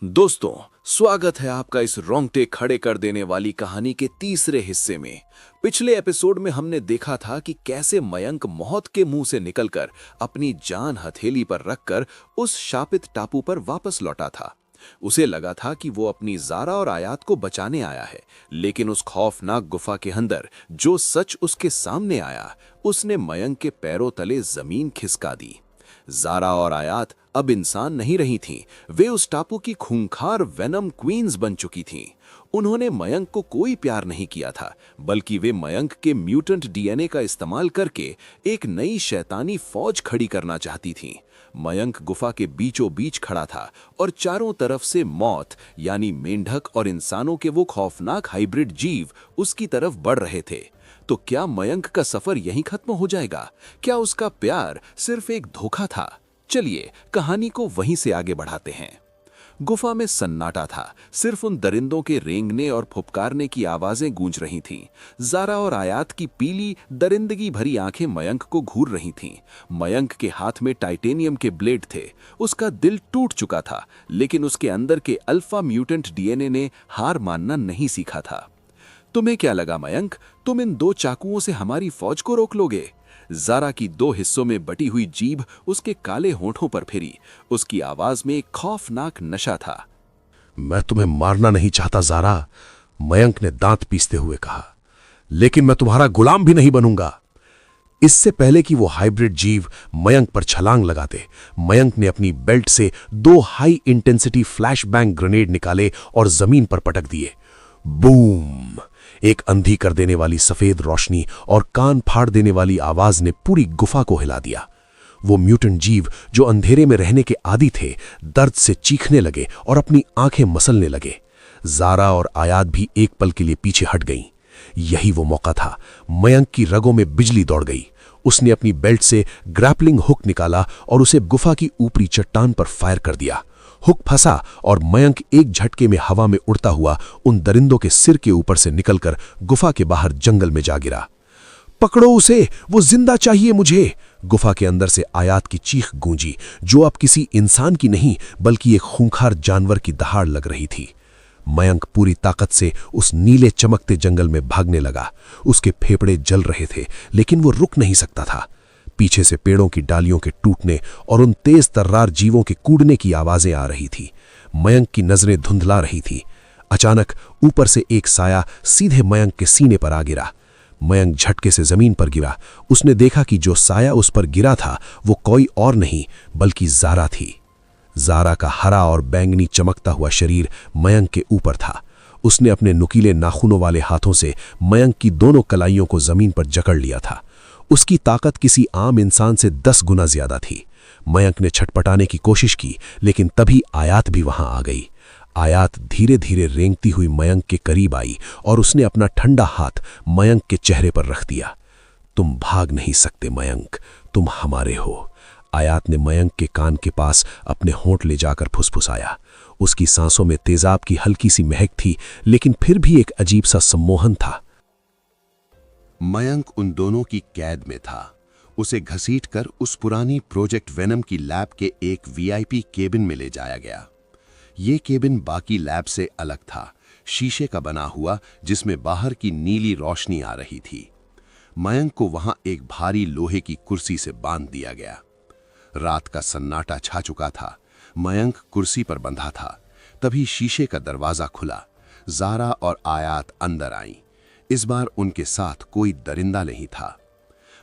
दोस्तों, स्वागत है आपका इस रोंगटे खड़े कर देने वाली कहानी के तीसरे हिस्से में। पिछले एपिसोड में हमने देखा था कि कैसे मयंक मौत के मुंह से निकलकर अपनी जान हथेली पर रखकर उस शापित टापू पर वापस लौटा था। उसे लगा था कि वो अपनी जारा और आयात को बचाने आया है, लेकिन उस खौफनाक गुफा के अंदर जो सच उसके सामने आया, उसने मयंक के पैरों तले जमीन खिसका दी। जारा और आयात अब इंसान नहीं रही थीं, वे उस टापू की खूंखार वेनम क्वींस बन चुकी थीं। उन्होंने मयंक को कोई प्यार नहीं किया था, बल्कि वे मयंक के म्यूटेंट डीएनए का इस्तेमाल करके एक नई शैतानी फौज खड़ी करना चाहती थीं। मयंक गुफा के बीचों बीच खड़ा था और चारों तरफ से मौत यानी मेंढक और इंसानों के वो खौफनाक हाइब्रिड जीव उसकी तरफ बढ़ रहे थे। तो क्या मयंक का सफर यहीं खत्म हो जाएगा? क्या उसका प्यार सिर्फ एक धोखा था? चलिए कहानी को वहीं से आगे बढ़ाते हैं। गुफा में सन्नाटा था, सिर्फ उन दरिंदों के रेंगने और फुफकारने की आवाजें गूंज रही थीं। जारा और आयात की पीली दरिंदगी भरी आंखें मयंक को घूर रही थीं। मयंक के हाथ में टाइटेनियम के ब्लेड थे। उसका दिल टूट चुका था, लेकिन उसके अंदर के अल्फा म्यूटेंट डीएनए ने हार मानना नहीं सीखा था। तुम्हें क्या लगा मयंक, तुम इन दो चाकुओं से हमारी फौज को रोक लोगे? जारा की दो हिस्सों में बटी हुई जीभ उसके काले होंठों पर फिरी। उसकी आवाज में एक खौफनाक नशा था। मैं तुम्हें मारना नहीं चाहता जारा, मयंक ने दांत पीसते हुए कहा, लेकिन मैं तुम्हारा गुलाम भी नहीं बनूंगा। इससे पहले कि वो हाइब्रिड जीव मयंक पर छलांग लगाते, मयंक ने अपनी बेल्ट से दो high intensity flash bang grenade निकाले और जमीन पर पटक दिए। बूम! एक अंधी कर देने वाली सफेद रोशनी और कान फाड़ देने वाली आवाज ने पूरी गुफा को हिला दिया। वो म्यूटेंट जीव जो अंधेरे में रहने के आदी थे, दर्द से चीखने लगे और अपनी आंखें मसलने लगे। जारा और आयात भी एक पल के लिए पीछे हट गईं। यही वो मौका था। मयंक की रगों में बिजली दौड़ गई। उसने अपनी बेल्ट से ग्रैपलिंग हुक निकाला और उसे गुफा की ऊपरी चट्टान पर फायर कर दिया। हुक फंसा और मयंक एक झटके में हवा में उड़ता हुआ उन दरिंदों के सिर के ऊपर से निकलकर गुफा के बाहर जंगल में जा गिरा। पकड़ो उसे, वो जिंदा चाहिए मुझे! गुफा के अंदर से आयात की चीख गूंजी, जो अब किसी इंसान की नहीं बल्कि एक खूंखार जानवर की दहाड़ लग रही थी। मयंक पूरी ताकत से उस नीले चमकते जंगल में भागने लगा। उसके फेफड़े जल रहे थे, लेकिन वो रुक नहीं सकता था। पीछे से पेड़ों की डालियों के टूटने और उन तेज तर्रार जीवों के कूदने की आवाजें आ रही थी। मयंक की नजरें धुंधला रही थी। अचानक ऊपर से एक साया सीधे मयंक के सीने पर आ गिरा। मयंक झटके से जमीन पर गिरा। उसने देखा कि जो साया उस पर गिरा था वो कोई और नहीं बल्कि जारा थी। जारा का हरा और बैंगनी चमकता हुआ शरीर मयंक के ऊपर था। उसने अपने नुकीले नाखूनों वाले हाथों से मयंक की दोनों कलाइयों को जमीन पर जकड़ लिया था। उसकी ताकत किसी आम इंसान से 10 गुना ज्यादा थी। मयंक ने छटपटाने की कोशिश की, लेकिन तभी आयात भी वहां आ गई। आयात धीरे धीरे रेंगती हुई मयंक के करीब आई और उसने अपना ठंडा हाथ मयंक के चेहरे पर रख दिया। तुम भाग नहीं सकते मयंक, तुम हमारे हो। आयात ने मयंक के कान के पास अपने होंठ ले जाकर फुसफुसाया। उसकी सांसों में तेजाब की हल्की सी महक थी, लेकिन फिर भी एक अजीब सा सम्मोहन था। मयंक उन दोनों की कैद में था। उसे घसीटकर उस पुरानी प्रोजेक्ट वेनम की लैब के एक वीआईपी केबिन में ले जाया गया। ये केबिन बाकी लैब से अलग था, शीशे का बना हुआ, जिसमें बाहर की नीली रोशनी आ रही थी। मयंक को वहां एक भारी लोहे की कुर्सी से बांध दिया गया। रात का सन्नाटा छा चुका था। मयंक कुर्सी पर बंधा था। तभी शीशे का दरवाजा खुला। जारा और आयात अंदर आईं। इस बार उनके साथ कोई दरिंदा नहीं था।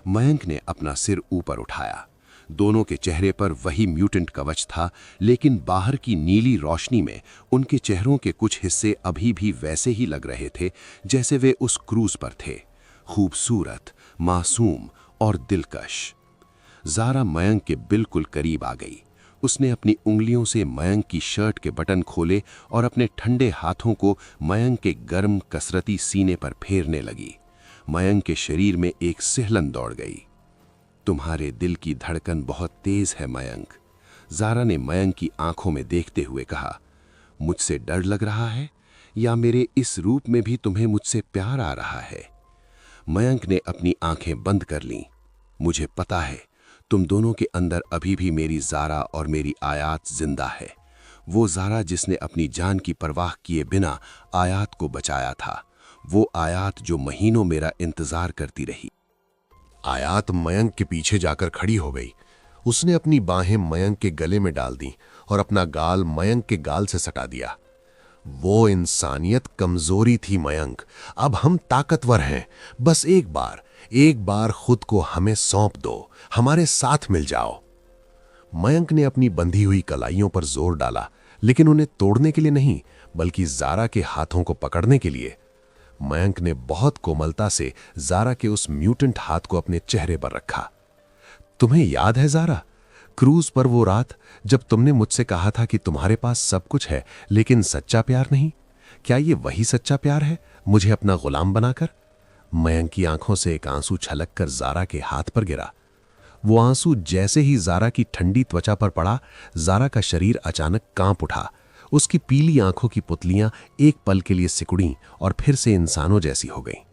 मयंक ने अपना सिर ऊपर उठाया। दोनों के चेहरे पर वही म्यूटेंट कवच था, लेकिन बाहर की नीली रोशनी में उनके चेहरों के कुछ हिस्से अभी भी वैसे ही लग रहे थे जैसे वे उस क्रूज पर थे, खूबसूरत, मासूम और दिलकश। जारा मयंक के बिल्कुल करीब आ गई। उसने अपनी उंगलियों से मयंक की शर्ट के बटन खोले और अपने ठंडे हाथों को मयंक के गर्म कसरती सीने पर फेरने लगी। मयंक के शरीर में एक सिहलन दौड़ गई। तुम्हारे दिल की धड़कन बहुत तेज है मयंक, जारा ने मयंक की आंखों में देखते हुए कहा। मुझसे डर लग रहा है या मेरे इस रूप में भी तुम्हें मुझसे प्यार आ रहा है? मयंक ने अपनी आंखें बंद कर लीं। मुझे पता है तुम दोनों के अंदर अभी भी मेरी जारा और मेरी आयात जिंदा है। वो ज़ारा जिसने अपनी जान की परवाह किए बिना आयात को बचाया था, वो आयात जो महीनों मेरा इंतजार करती रही। आयात मयंक के पीछे जाकर खड़ी हो गई। उसने अपनी बाहें मयंक के गले में डाल दी और अपना गाल मयंक के गाल से सटा दिया। वो इंसानियत कमजोरी थी मयंक, अब हम ताकतवर हैं। बस एक बार खुद को हमें सौंप दो, हमारे साथ मिल जाओ। मयंक ने अपनी बंधी हुई कलाइयों पर जोर डाला, लेकिन उन्हें तोड़ने के लिए नहीं, बल्कि ज़ारा के हाथों को पकड़ने के लिए। मयंक ने बहुत कोमलता से ज़ारा के उस म्यूटेंट हाथ को अपने चेहरे पर रखा। तुम्हें याद है ज़ारा, क्रूज पर वो रात जब तुमने मुझसे कहा था कि तुम्हारे पास सब कुछ है लेकिन सच्चा प्यार नहीं? क्या ये वही सच्चा प्यार है, मुझे अपना गुलाम बनाकर? मयंक की आंखों से एक आंसू छलककर ज़ारा के हाथ पर गिरा। वो आंसू जैसे ही ज़ारा की ठंडी त्वचा पर पड़ा, ज़ारा का शरीर अचानक कांप उठा। उसकी पीली आंखों की पुतलियां एक पल के लिए सिकुड़ीं और फिर से इंसानों जैसी हो गईं।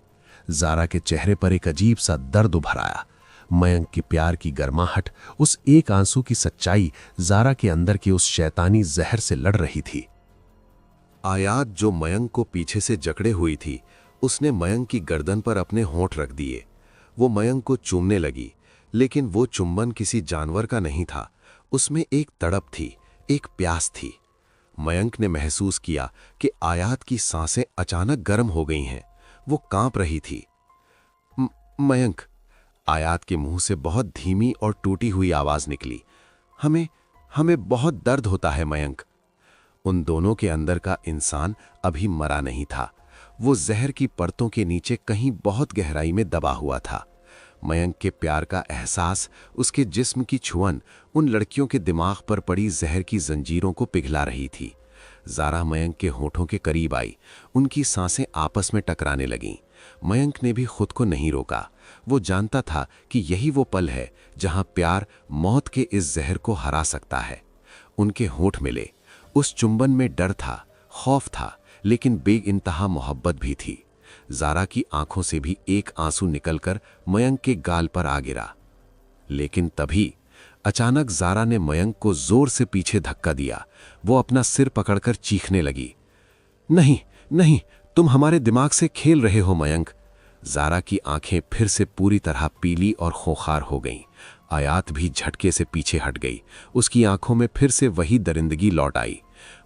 ज़ारा के चेहरे पर एक अजीब सा दर्द उभर आया। मयंक के प्यार की गर्माहट, उस एक आंसू की सच्चाई ज़ारा के अंदर के उस शैतानी जहर से लड़ रही थी। आयात जो मयंक को पीछे से जकड़े हुई थी, उसने मयंक की गर्दन पर अपने होंठ रख दिए। वो मयंक को चूमने लगी, लेकिन वो चुंबन किसी जानवर का नहीं था। उसमें एक तड़प थी, एक प्यास थी। मयंक ने महसूस किया कि आयात की सांसें अचानक गर्म हो गई हैं। वो कांप रही थी। मयंक, आयात के मुंह से बहुत धीमी और टूटी हुई आवाज निकली। हमें बहुत दर्द होता है मयंक। उन दोनों के अंदर का इंसान अभी मरा नहीं था। वो जहर की परतों के नीचे कहीं बहुत गहराई में दबा हुआ था। मयंक के प्यार का एहसास, उसके जिस्म की छुअन उन लड़कियों के दिमाग पर पड़ी जहर की जंजीरों को पिघला रही थी। ज़ारा मयंक के होठों के करीब आई। उनकी सांसें आपस में टकराने लगीं। मयंक ने भी खुद को नहीं रोका। वो जानता था कि यही वो पल है जहां प्यार मौत के इस जहर को हरा सकता है। उनके होठ मिले। उस चुंबन में डर था, खौफ था, लेकिन बेइंतहा मोहब्बत भी थी। ज़ारा की आंखों से भी एक आंसू निकलकर मयंक के गाल पर आ गिरा। लेकिन तभी अचानक ज़ारा ने मयंक को जोर से पीछे धक्का दिया। वो अपना सिर पकड़कर चीखने लगी। नहीं नहीं, तुम हमारे दिमाग से खेल रहे हो मयंक। ज़ारा की आंखें फिर से पूरी तरह पीली और खोखार हो गईं। आयात भी झटके से पीछे हट गई। उसकी आंखों में फिर से वही दरिंदगी लौट आई।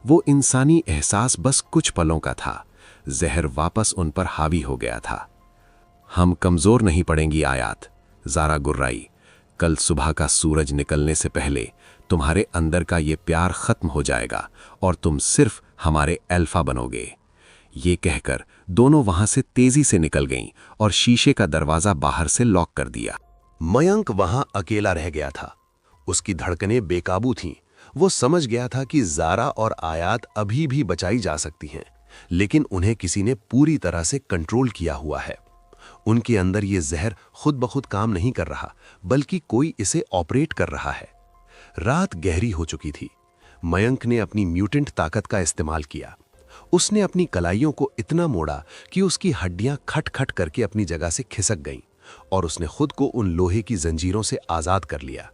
वो इंसानी एहसास बस कुछ पलों का था। जहर वापस उन पर हावी हो गया था। हम कमजोर नहीं पड़ेंगी आयात, ज़ारा गुर्राई। कल सुबह का सूरज निकलने से पहले तुम्हारे अंदर का ये प्यार खत्म हो जाएगा और तुम सिर्फ हमारे अल्फा बनोगे। ये कहकर दोनों वहां से तेजी से निकल गईं और शीशे का दरवाजा बाहर से लॉक कर दिया। मयंक वहां अकेला रह गया था। उसकी धड़कनें बेकाबू थीं। वो समझ गया था कि ज़ारा और आयात अभी भी बचाई जा सकती हैं, लेकिन उन्हें किसी ने पूरी तरह से कंट्रोल किया हुआ है। उनके अंदर ये जहर खुद ब खुद काम नहीं कर रहा, बल्कि कोई इसे ऑपरेट कर रहा है। रात गहरी हो चुकी थी। मयंक ने अपनी म्यूटेंट ताकत का इस्तेमाल किया। उसने अपनी कलाइयों को इतना मोड़ा कि उसकी हड्डियां खट-खट करके अपनी जगह से खिसक गईं और उसने खुद को उन लोहे की जंजीरों से आजाद कर लिया।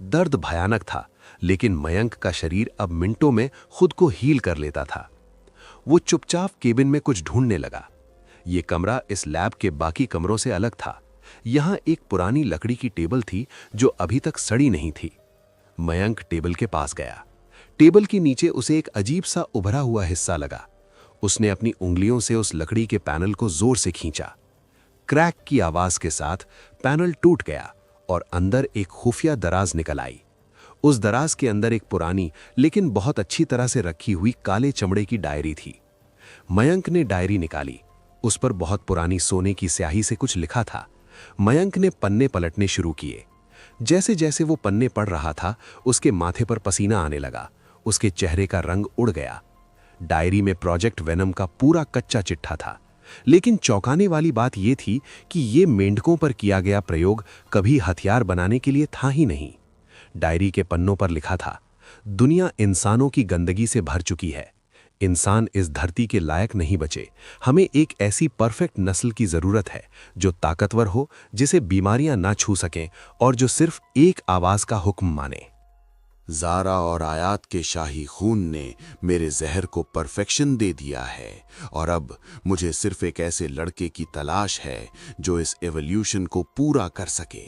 दर्द भयानक था, लेकिन मयंक का शरीर अब मिनटों में खुद को हील कर लेता था। वो चुपचाप केबिन में कुछ ढूंढने लगा। ये कमरा इस लैब के बाकी कमरों से अलग था। यहाँ एक पुरानी लकड़ी की टेबल थी जो अभी तक सड़ी नहीं थी। मयंक टेबल के पास गया। टेबल के नीचे उसे एक अजीब सा उभरा हुआ हिस्सा लगा। उसने अपनी उंगलियों से उस लकड़ी के पैनल को जोर से खींचा। क्रैक की आवाज के साथ पैनल टूट गया और अंदर एक खुफिया दराज निकल आई। उस दराज के अंदर एक पुरानी लेकिन बहुत अच्छी तरह से रखी हुई काले चमड़े की डायरी थी। मयंक ने डायरी निकाली। उस पर बहुत पुरानी सोने की स्याही से कुछ लिखा था। मयंक ने पन्ने पलटने शुरू किए। जैसे जैसे वो पन्ने पढ़ रहा था, उसके माथे पर पसीना आने लगा। उसके चेहरे का रंग उड़ गया। डायरी में प्रोजेक्ट वेनम का पूरा कच्चा चिट्ठा था, लेकिन चौंकाने वाली बात यह थी कि ये मेंढकों पर किया गया प्रयोग कभी हथियार बनाने के लिए था ही नहीं। डायरी के पन्नों पर लिखा था, दुनिया इंसानों की गंदगी से भर चुकी है। इंसान इस धरती के लायक नहीं बचे। हमें एक ऐसी परफेक्ट नस्ल की जरूरत है जो ताकतवर हो, जिसे बीमारियां ना छू सकें और जो सिर्फ एक आवाज का हुक्म माने। ज़ारा और आयात के शाही खून ने मेरे जहर को परफेक्शन दे दिया है और अब मुझे सिर्फ एक ऐसे लड़के की तलाश है जो इस एवोल्यूशन को पूरा कर सके।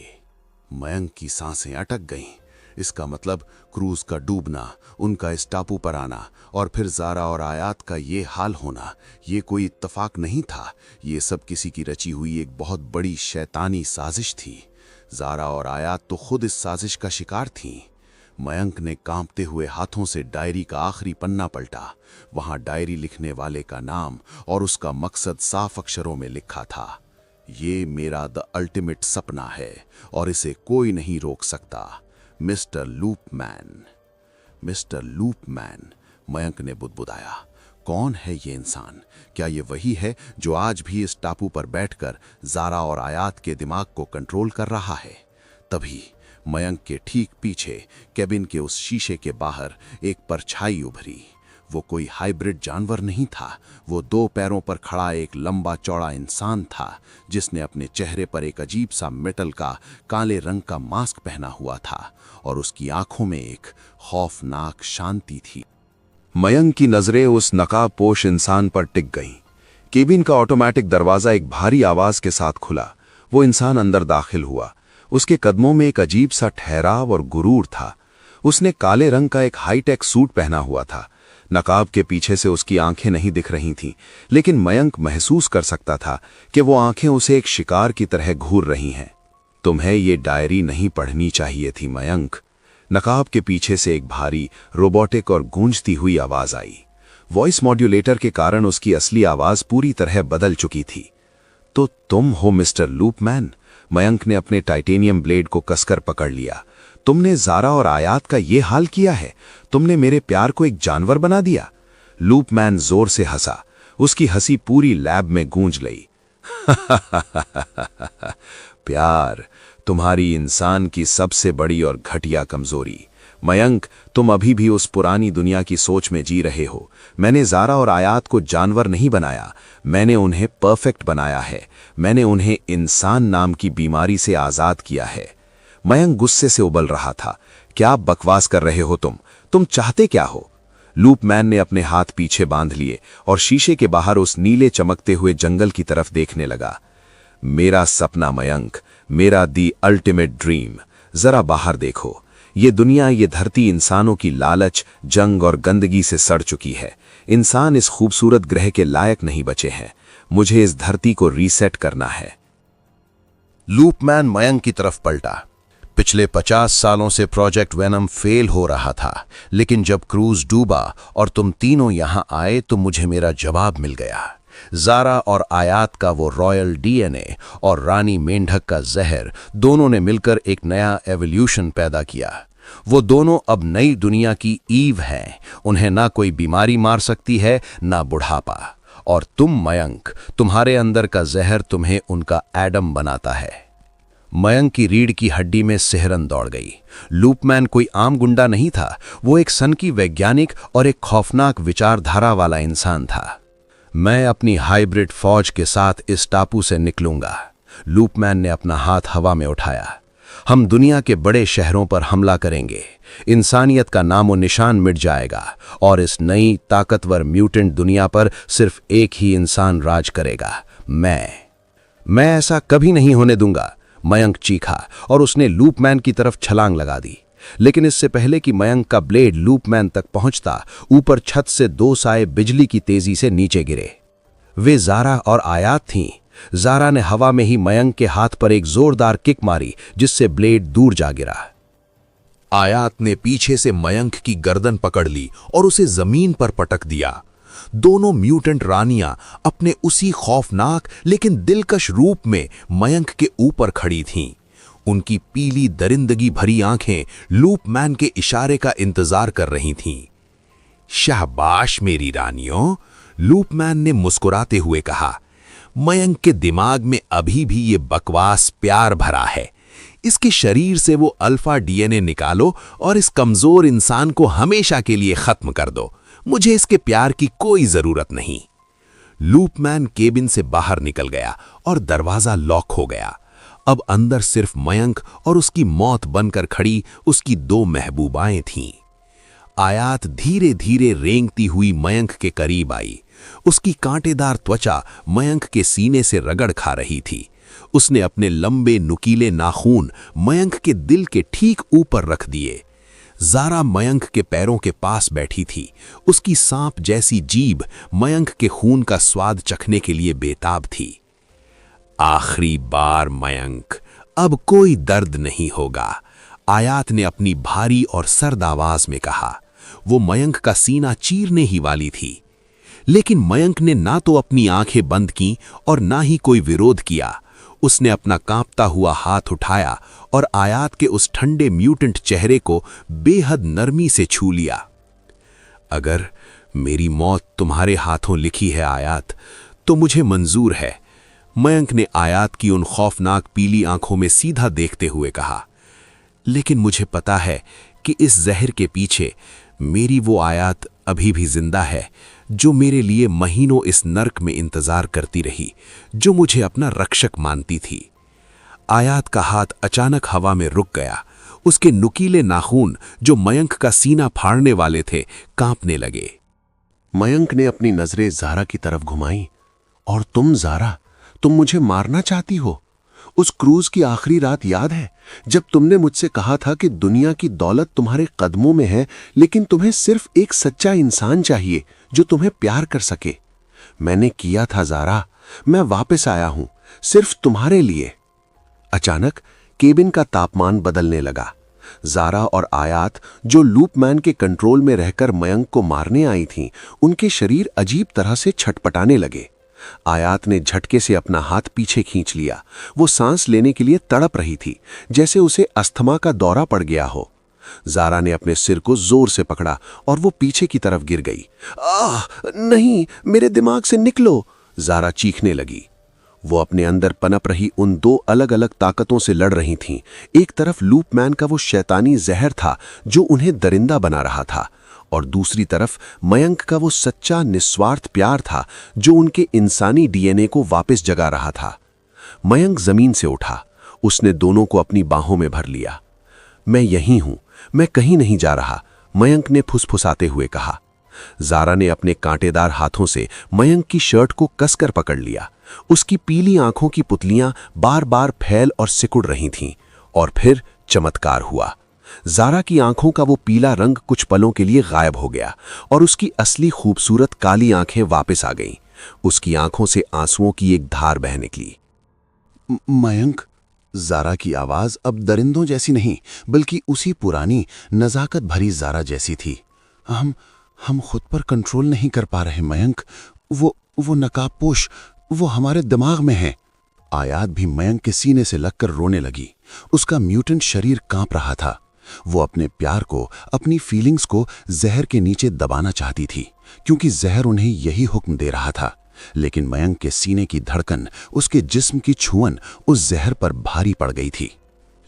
मयंक की सांसें अटक गईं। इसका मतलब क्रूज का डूबना, उनका इस टापू पर आना और फिर ज़ारा और आयात का ये हाल होना, ये कोई इत्तेफाक नहीं था। ये सब किसी की रची हुई एक बहुत बड़ी शैतानी साजिश थी। ज़ारा और आयात तो खुद इस साजिश का शिकार थीं। मयंक ने कांपते हुए हाथों से डायरी का आखिरी पन्ना पलटा। वहां डायरी लिखने वाले का नाम और उसका मकसद साफ अक्षरों में लिखा था, ये मेरा द अल्टीमेट सपना है और इसे कोई नहीं रोक सकता। मिस्टर लूपमैन। मिस्टर लूपमैन, मयंक ने बुदबुदाया। कौन है ये इंसान? क्या ये वही है जो आज भी इस टापू पर बैठकर ज़ारा और आयात के दिमाग को कंट्रोल कर रहा है? तभी मयंक के ठीक पीछे केबिन के उस शीशे के बाहर एक परछाई उभरी। वो कोई हाइब्रिड जानवर नहीं था, वो 2 पैरों पर खड़ा एक लंबा चौड़ा इंसान था जिसने अपने चेहरे पर एक अजीब सा मेटल का काले रंग का मास्क पहना हुआ था और उसकी आंखों में एक खौफनाक शांति थी। मयंक की नजरें उस नकाबपोश इंसान पर टिक गईं। केबिन का ऑटोमेटिक दरवाजा एक भारी आवाज के साथ खुला। वो इंसान अंदर दाखिल हुआ। उसके कदमों में एक अजीब सा ठहराव और गुरूर था। उसने काले रंग का एक हाईटेक सूट पहना हुआ था। नकाब के पीछे से उसकी आंखें नहीं दिख रही थीं, लेकिन मयंक महसूस कर सकता था कि वो आंखें उसे एक शिकार की तरह घूर रही हैं। तुम्हें ये डायरी नहीं पढ़नी चाहिए थी मयंक। नकाब के पीछे से एक भारी, रोबोटिक और गूंजती हुई आवाज आई। वॉइस मॉड्यूलेटर के कारण उसकी असली आवाज पूरी तरह बदल चुकी थी। तो तुम हो मिस्टर लूपमैन? मयंक ने अपने टाइटेनियम ब्लेड को कसकर पकड़ लिया। तुमने ज़ारा और आयात का ये हाल किया है? तुमने मेरे प्यार को एक जानवर बना दिया? लूपमैन जोर से हंसा। उसकी हंसी पूरी लैब में गूंज गई। प्यार तुम्हारी इंसान की सबसे बड़ी और घटिया कमजोरी। मयंक, तुम अभी भी उस पुरानी दुनिया की सोच में जी रहे हो। मैंने ज़ारा और आयात को जानवर नहीं बनाया, मैंने उन्हें परफेक्ट बनाया है। मैंने उन्हें इंसान नाम की बीमारी से आज़ाद किया है। मयंक गुस्से से उबल रहा था। क्या बकवास कर रहे हो तुम चाहते क्या हो? लूपमैन ने अपने हाथ पीछे बांध लिए और शीशे के बाहर उस नीले चमकते हुए जंगल की तरफ देखने लगा। मेरा सपना मयंक, मेरा दी अल्टीमेट ड्रीम। जरा बाहर देखो। ये दुनिया, ये धरती इंसानों की लालच, जंग और गंदगी से सड़ चुकी है। इंसान इस खूबसूरत ग्रह के लायक नहीं बचे हैं। मुझे इस धरती को रीसेट करना है। लूपमैन मयंक की तरफ पलटा। पिछले 50 सालों से प्रोजेक्ट वेनम फेल हो रहा था, लेकिन जब क्रूज डूबा और तुम तीनों यहां आए तो मुझे मेरा जवाब मिल गया। ज़ारा और आयात का वो रॉयल डीएनए और रानी मेंढक का जहर, दोनों ने मिलकर एक नया एवोल्यूशन पैदा किया। वो दोनों अब नई दुनिया की ईव हैं। उन्हें ना कोई बीमारी मार सकती है, ना बुढ़ापा। और तुम मयंक, तुम्हारे अंदर का जहर तुम्हें उनका एडम बनाता है। मयंक की रीढ़ की हड्डी में सिहरन दौड़ गई। लूपमैन कोई आम गुंडा नहीं था, वो एक सनकी वैज्ञानिक और एक खौफनाक विचारधारा वाला इंसान था। मैं अपनी हाइब्रिड फौज के साथ इस टापू से निकलूंगा। लूपमैन ने अपना हाथ हवा में उठाया। हम दुनिया के बड़े शहरों पर हमला करेंगे। इंसानियत का नामो निशान मिट जाएगा और इस नई ताकतवर म्यूटेंट दुनिया पर सिर्फ एक ही इंसान राज करेगा, मैं ऐसा कभी नहीं होने दूंगा। मयंक चीखा और उसने लूपमैन की तरफ छलांग लगा दी। लेकिन इससे पहले कि मयंक का ब्लेड लूपमैन तक पहुंचता, ऊपर छत से 2 साए बिजली की तेजी से नीचे गिरे। वे ज़ारा और आयात थीं। ज़ारा ने हवा में ही मयंक के हाथ पर एक जोरदार किक मारी, जिससे ब्लेड दूर जा गिरा। आयात ने पीछे से मयंक की गर्दन पकड़ ली और उसे जमीन पर पटक दिया। दोनों म्यूटेंट रानियां अपने उसी खौफनाक लेकिन दिलकश रूप में मयंक के ऊपर खड़ी थीं। उनकी पीली दरिंदगी भरी आंखें लूपमैन के इशारे का इंतजार कर रही थीं। शाबाश मेरी रानियों, लूपमैन ने मुस्कुराते हुए कहा। मयंक के दिमाग में अभी भी ये बकवास प्यार भरा है। इसके शरीर से वो अल्फा डीएनए निकालो और इस कमजोर इंसान को हमेशा के लिए खत्म कर दो। मुझे इसके प्यार की कोई जरूरत नहीं। लूपमैन केबिन से बाहर निकल गया और दरवाजा लॉक हो गया। अब अंदर सिर्फ मयंक और उसकी मौत बनकर खड़ी उसकी 2 महबूबाएं थीं। आयात धीरे धीरे रेंगती हुई मयंक के करीब आई। उसकी कांटेदार त्वचा मयंक के सीने से रगड़ खा रही थी। उसने अपने लंबे नुकीले नाखून मयंक के दिल के ठीक ऊपर रख दिए। ज़ारा मयंक के पैरों के पास बैठी थी। उसकी सांप जैसी जीभ मयंक के खून का स्वाद चखने के लिए बेताब थी। आखिरी बार मयंक, अब कोई दर्द नहीं होगा, आयात ने अपनी भारी और सर्द आवाज में कहा। वो मयंक का सीना चीरने ही वाली थी, लेकिन मयंक ने ना तो अपनी आंखें बंद की और ना ही कोई विरोध किया। उसने अपना कांपता हुआ हाथ उठाया और आयात के उस ठंडे म्यूटेंट चेहरे को बेहद नरमी से छू लिया। अगर मेरी मौत तुम्हारे हाथों लिखी है आयात, तो मुझे मंजूर है, मयंक ने आयात की उन खौफनाक पीली आंखों में सीधा देखते हुए कहा। लेकिन मुझे पता है कि इस जहर के पीछे मेरी वो आयात अभी भी जिंदा है, जो मेरे लिए महीनों इस नर्क में इंतजार करती रही, जो मुझे अपना रक्षक मानती थी। आयात का हाथ अचानक हवा में रुक गया। उसके नुकीले नाखून, जो मयंक का सीना फाड़ने वाले थे, कांपने लगे। मयंक ने अपनी नजरें ज़ारा की तरफ घुमाई। और तुम ज़ारा, तुम मुझे मारना चाहती हो? उस क्रूज की आखिरी रात याद है, जब तुमने मुझसे कहा था कि दुनिया की दौलत तुम्हारे कदमों में है, लेकिन तुम्हें सिर्फ एक सच्चा इंसान चाहिए जो तुम्हें प्यार कर सके। मैंने किया था ज़ारा, मैं वापस आया हूं सिर्फ तुम्हारे लिए। अचानक केबिन का तापमान बदलने लगा। ज़ारा और आयात, जो लूपमैन के कंट्रोल में रहकर मयंक को मारने आई थीं, उनके शरीर अजीब तरह से छटपटाने लगे। आयात ने झटके से अपना हाथ पीछे खींच लिया। वो सांस लेने के लिए तड़प रही थी, जैसे उसे अस्थमा का दौरा पड़ गया हो। ज़ारा ने अपने सिर को जोर से पकड़ा और वो पीछे की तरफ गिर गई। आह नहीं, मेरे दिमाग से निकलो, ज़ारा चीखने लगी। वो अपने अंदर पनप रही उन 2 अलग अलग ताकतों से लड़ रही थीं। एक तरफ लूपमैन का वो शैतानी जहर था जो उन्हें दरिंदा बना रहा था, और दूसरी तरफ मयंक का वो सच्चा निस्वार्थ प्यार था जो उनके इंसानी डीएनए को वापस जगा रहा था। मयंक जमीन से उठा। उसने दोनों को अपनी बाहों में भर लिया। मैं यहीं हूं, मैं कहीं नहीं जा रहा, मयंक ने फुसफुसाते हुए कहा। ज़ारा ने अपने कांटेदार हाथों से मयंक की शर्ट को कसकर पकड़ लिया। उसकी पीली आंखों की पुतलियां बार बार फैल और सिकुड़ रही थीं, और फिर चमत्कार हुआ। ज़ारा की आंखों का वो पीला रंग कुछ पलों के लिए गायब हो गया और उसकी असली खूबसूरत काली आंखें वापस आ गईं। उसकी आंखों से आंसुओं की एक धार बह निकली। मयंक, ज़ारा की आवाज अब दरिंदों जैसी नहीं, बल्कि उसी पुरानी नजाकत भरी ज़ारा जैसी थी। हम खुद पर कंट्रोल नहीं कर पा रहे मयंक। वो नकाबपोश, वो हमारे दिमाग में है। आयात भी मयंक के सीने से लगकर रोने लगी। उसका म्यूटेंट शरीर कांप रहा था। वो अपने प्यार को, अपनी फीलिंग्स को जहर के नीचे दबाना चाहती थी, क्योंकि जहर उन्हें यही हुक्म दे रहा था। लेकिन मयंक के सीने की धड़कन, उसके जिस्म की छुअन उस जहर पर भारी पड़ गई थी।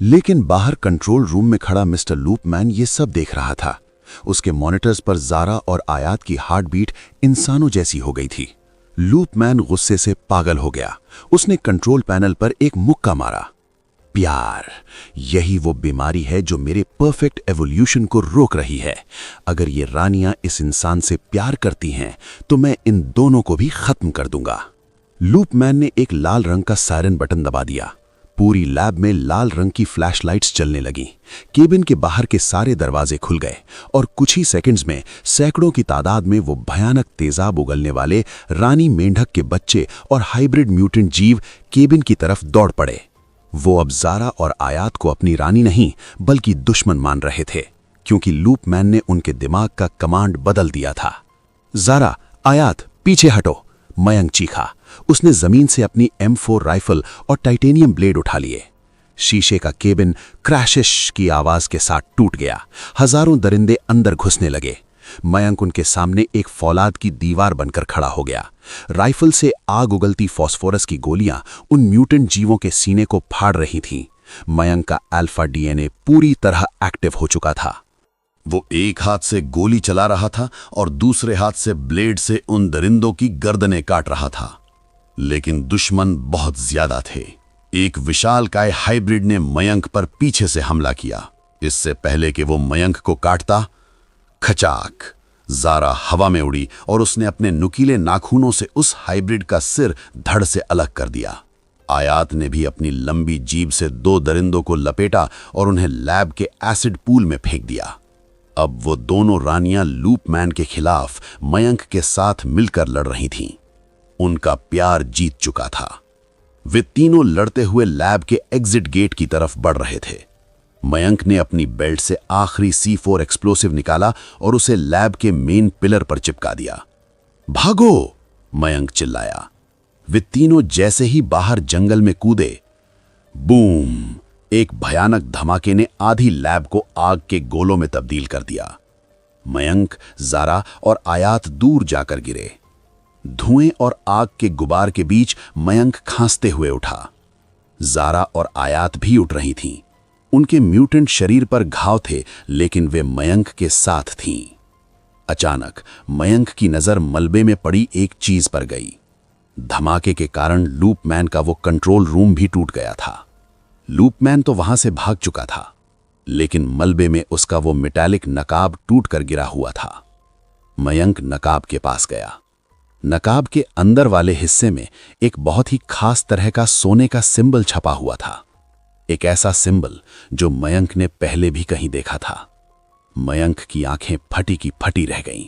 लेकिन बाहर कंट्रोल रूम में खड़ा मिस्टर लूपमैन ये सब देख रहा था। उसके मॉनिटर्स पर ज़ारा और आयात की हार्ट बीट इंसानों जैसी हो गई थी। लूपमैन गुस्से से पागल हो गया। उसने कंट्रोल पैनल पर एक मुक्का मारा। प्यार, यही वो बीमारी है जो मेरे परफेक्ट एवोल्यूशन को रोक रही है। अगर ये रानियां इस इंसान से प्यार करती हैं, तो मैं इन दोनों को भी खत्म कर दूंगा। लूपमैन ने एक लाल रंग का सायरन बटन दबा दिया। पूरी लैब में लाल रंग की फ्लैशलाइट्स चलने लगीं। केबिन के बाहर के सारे दरवाजे खुल गए और कुछ ही सेकंड्स में सैकड़ों की तादाद में वो भयानक तेजाब उगलने वाले रानी मेंढक के बच्चे और हाइब्रिड म्यूटेंट जीव केबिन की तरफ दौड़ पड़े। वो अब ज़ारा और आयात को अपनी रानी नहीं, बल्कि दुश्मन मान रहे थे, क्योंकि लूपमैन ने उनके दिमाग का कमांड बदल दिया था। ज़ारा, आयात, पीछे हटो, मयंक चीखा। उसने जमीन से अपनी M4 राइफल और टाइटेनियम ब्लेड उठा लिए। शीशे का केबिन क्रैशिश की आवाज के साथ टूट गया। हजारों दरिंदे अंदर घुसने लगे। मयंक उनके सामने एक फौलाद की दीवार बनकर खड़ा हो गया। राइफल से आग उगलती फास्फोरस की गोलियां उन म्यूटेंट जीवों के सीने को फाड़ रही थीं। मयंक का अल्फा डीएनए पूरी तरह एक्टिव हो चुका था। वो एक हाथ से गोली चला रहा था और दूसरे हाथ से ब्लेड से उन दरिंदों की गर्दनें काट रहा था। लेकिन दुश्मन बहुत ज्यादा थे। एक विशालकाय हाइब्रिड ने मयंक पर पीछे से हमला किया। इससे पहले कि वो मयंक को काटता, खचाक, ज़ारा हवा में उड़ी और उसने अपने नुकीले नाखूनों से उस हाइब्रिड का सिर धड़ से अलग कर दिया। आयात ने भी अपनी लंबी जीभ से 2 दरिंदों को लपेटा और उन्हें लैब के एसिड पूल में फेंक दिया। अब वो दोनों रानियां लूपमैन के खिलाफ मयंक के साथ मिलकर लड़ रही थीं। उनका प्यार जीत चुका था। वे तीनों लड़ते हुए लैब के एग्जिट गेट की तरफ बढ़ रहे थे। मयंक ने अपनी बेल्ट से आखिरी C4 एक्सप्लोसिव निकाला और उसे लैब के मेन पिलर पर चिपका दिया। भागो! मयंक चिल्लाया। वे तीनों जैसे ही बाहर जंगल में कूदे, बूम! एक भयानक धमाके ने आधी लैब को आग के गोलों में तब्दील कर दिया। मयंक, ज़ारा और आयात दूर जाकर गिरे। धुएं और आग के गुबार के बीच मयंक खांसते हुए उठा। ज़ारा और आयात भी उठ रही थीं। उनके म्यूटेंट शरीर पर घाव थे, लेकिन वे मयंक के साथ थीं। अचानक मयंक की नजर मलबे में पड़ी एक चीज पर गई। धमाके के कारण लूपमैन का वो कंट्रोल रूम भी टूट गया था। लूपमैन तो वहां से भाग चुका था, लेकिन मलबे में उसका वो मेटालिक नकाब टूटकर गिरा हुआ था। मयंक नकाब के पास गया। नकाब के अंदर वाले हिस्से में एक बहुत ही खास तरह का सोने का सिंबल छपा हुआ था। एक ऐसा सिंबल जो मयंक ने पहले भी कहीं देखा था। मयंक की आंखें फटी की फटी रह गईं।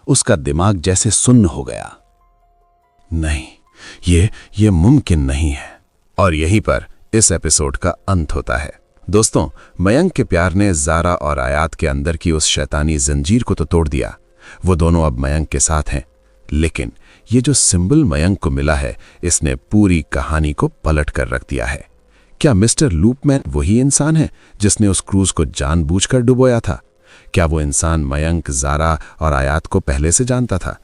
उसका दिमाग जैसे सुन्न हो गया। नहीं, ये मुमकिन नहीं है। और यहीं पर इस एपिसोड का अंत होता है। दोस्तों, मयंक के प्यार ने ज़ारा और आयात के अंदर की उस शैतानी जंजीर को तो तोड़ दिया। वो दोनों अब मयंक के साथ हैं, लेकिन ये जो सिंबल मयंक को मिला है, इसने पूरी कहानी को पलट कर रख दिया है। क्या मिस्टर लूपमैन वही इंसान है जिसने उस क्रूज को जानबूझकर डुबोया था? क्या वो इंसान मयंक, ज़ारा और आयात को पहले से जानता था?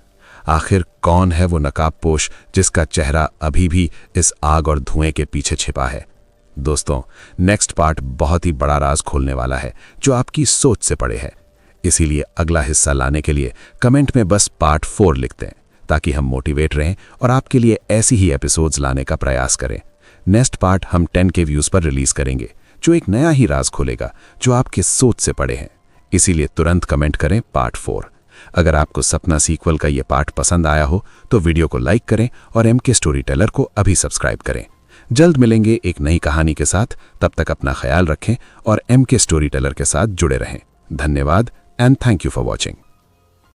आखिर कौन है वो नकाबपोश जिसका चेहरा अभी भी इस आग और धुएं के पीछे छिपा है? दोस्तों, नेक्स्ट पार्ट बहुत ही बड़ा राज खोलने वाला है जो आपकी सोच से परे है। इसीलिए अगला हिस्सा लाने के लिए कमेंट में बस पार्ट 4 लिखते हैं, ताकि हम मोटिवेट रहें और आपके लिए ऐसी ही एपिसोड्स लाने का प्रयास करें। नेक्स्ट पार्ट हम 10 के व्यूज पर रिलीज करेंगे, जो एक नया ही राज खोलेगा जो आपके सोच से पड़े हैं। इसीलिए तुरंत कमेंट करें पार्ट 4। अगर आपको सपना सीक्वल का ये पार्ट पसंद आया हो तो वीडियो को लाइक करें और MK स्टोरी टेलर को अभी सब्सक्राइब करें। जल्द मिलेंगे एक नई कहानी के साथ। तब तक अपना ख्याल रखें और MK स्टोरी टेलर के साथ जुड़े रहें। धन्यवाद and thank you for watching.